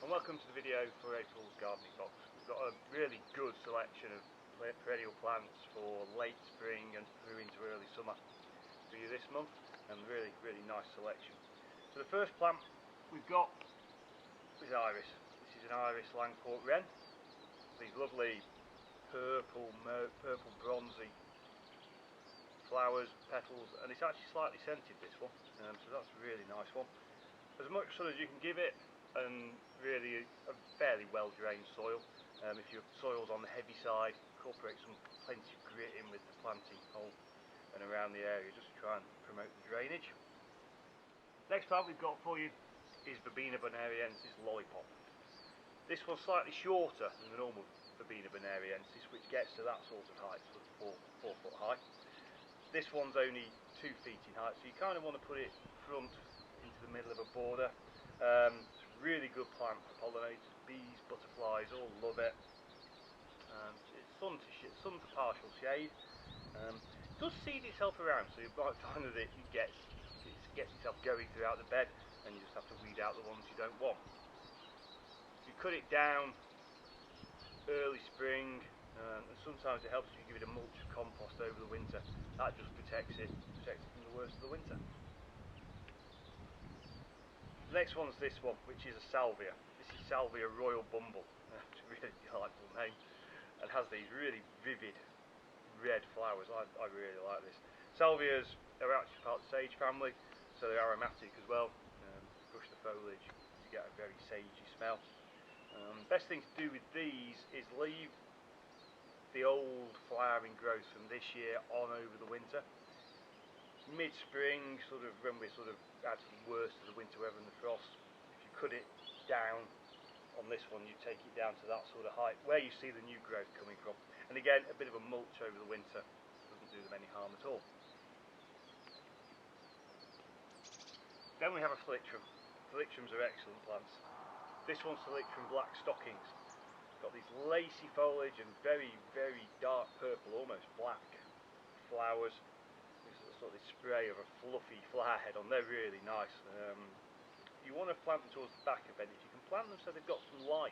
and welcome to the video for April's gardening box. We've got a really good selection of perennial plants for late spring and through into early summer for you this month, and really nice selection. So the first plant we've got is iris. This is an iris Langport wren. These lovely purple bronzy flowers, petals, and it's actually slightly scented, this one, so that's a really nice one. As much sun as you can give it, and really a fairly well drained soil. If your soil's on the heavy side, incorporate plenty of grit in with the planting hole and around the area just to try and promote the drainage. Next plant we've got for you is Verbena bonariensis lollipop. This one's slightly shorter than the normal Verbena bonariensis, which gets to that sort of height, sort of 4 foot high. This one's only 2 feet in height, so you kind of want to put it front into the middle of a border. It's a really good plant for pollinators, bees, butterflies, all love it. It's sun to partial shade. It does seed itself around, so you might find that it gets itself going throughout the bed, and you just have to weed out the ones you don't want. If you cut it down early spring, and sometimes it helps if you give it a mulch of compost over the winter. That just protects it from the worst of the winter. The next one's this one, which is a salvia. This is Salvia Royal Bumble. It's a really delightful name, and has these really vivid red flowers. I really like this. Salvias are actually part of the sage family, so they're aromatic as well. Brush the foliage, you get a very sagey smell. Best thing to do with these is leave the old flowering growth from this year on over the winter. Mid-spring, sort of when we're sort of actually worse to the winter weather and the frost, if you cut it down on this one, you take it down to that sort of height where you see the new growth coming from. And again, a bit of a mulch over the winter doesn't do them any harm at all. Then we have a thalictrum. Thalictrums are excellent plants. This one's Thalictrum black stockings. It's got these lacy foliage and very dark purple, almost black flowers. This sort of spray of a fluffy flower head on. They're really nice. You want to plant them towards the back of bed. If you can plant them so they've got some light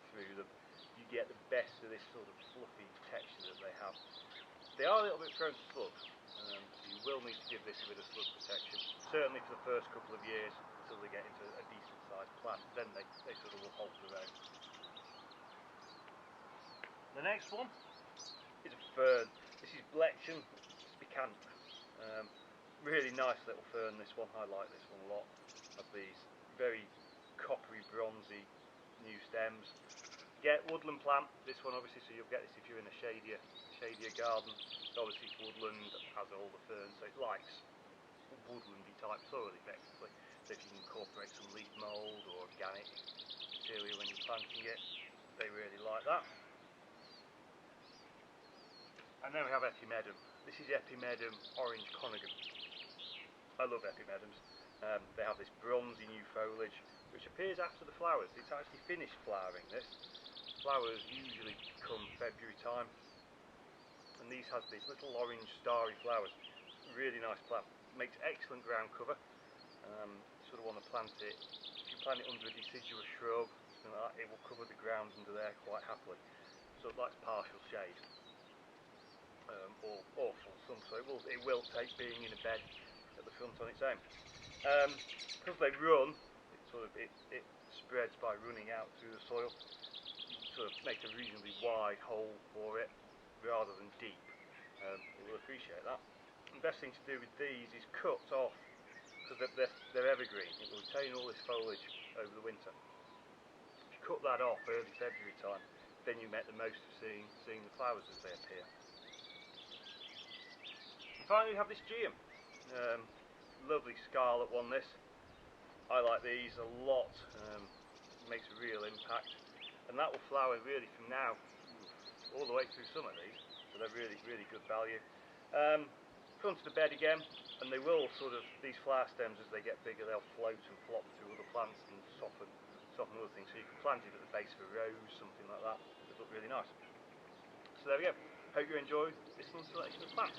through them, you get the best of this sort of fluffy texture that they have. They are a little bit prone to slugs, so you will need to give this a bit of slug protection. Certainly for the first couple of years, until they get into a decent sized plant. Then they sort of will hold their own. The next one is a fern. This is Blechnum spicant. Really nice little fern, this one. I like this one a lot. Have these very coppery bronzy new stems. Get woodland plant, this one obviously, so you'll get this if you're in a shadier garden. Obviously woodland has all the ferns, so it likes woodlandy type soil effectively. So if you can incorporate some leaf mould or organic material when you're planting it, they really like that. And then we have Epimedum. This is Epimedum orange conigum. I love Epimedums. They have this bronzy new foliage which appears after the flowers. It's actually finished flowering, this. Flowers usually come February time, and these have these little orange starry flowers. Really nice plant. Makes excellent ground cover. Sort of want to plant it, if you plant it under a deciduous shrub, something like that, it will cover the ground under there quite happily. So it likes partial shade. Or full sun, so it will take being in a bed at the front on its own. Because they run, it spreads by running out through the soil. You can sort of make a reasonably wide hole for it rather than deep. It will appreciate that. The best thing to do with these is cut off, because they're evergreen. It will retain all this foliage over the winter. If you cut that off early February time, then you make the most of seeing the flowers as they appear. And finally we have this geum. Lovely scarlet one, this. I like these a lot. It makes a real impact, and that will flower really from now all the way through summer, these, so they're really good value. Front of the bed again, and they will these flower stems, as they get bigger, they'll float and flop through other plants and soften other things, so you can plant it at the base of a rose, something like that. It look really nice. So there we go. Hope you enjoyed this month's selection of plants.